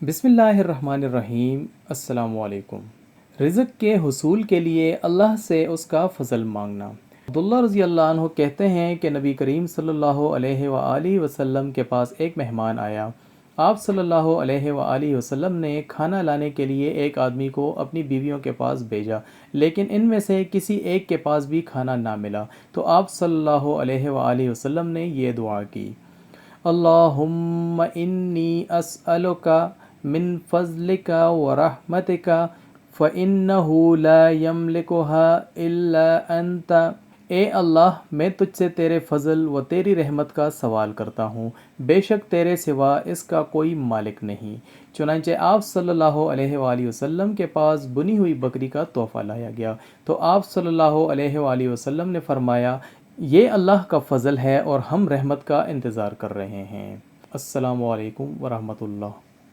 बिस्मिल्लाहिर्रहमानिर्रहीम। अस्सलामुअलैकुम। रिज़्क़ के हुसूल के लिए अल्लाह से उसका फ़ज़ल मांगना। अब्दुल्लाह रज़ी अल्लाह अन्हु कहते हैं कि नबी करीम सल्लल्लाहु अलैहि वसल्लम के पास एक मेहमान आया। आप सल्लल्लाहु अलैहि वसल्लम ने खाना लाने के लिए एक आदमी को अपनी बीवियों के पास भेजा, लेकिन इनमें से किसी एक के पास भी खाना ना मिला। तो आप सल्लल्लाहु अलैहि वसल्लम ने ये दुआ की, अल्लाहुम्मा इन्नी अस्अलुका मिन फ़ज़लिका व रहमतिका फ़इन्नहु ला यमलिकुहा इल्ला अंता। ए अल्लाह, मैं तुझसे तेरे फ़ज़ल व तेरी रहमत का सवाल करता हूँ, बेशक तेरे सिवा इसका कोई मालिक नहीं। चुनांचे आप सल्लल्लाहु अलैहि वसल्लम के पास बुनी हुई बकरी का तोहफ़ा लाया गया, तो आप सल्लल्लाहु अलैहि वसल्लम ने फ़रमाया, ये अल्लाह का फ़ज़ल है और हम रहमत का इंतज़ार कर रहे हैं। अस्सलामु अलैकुम व रहमतुल्लाह।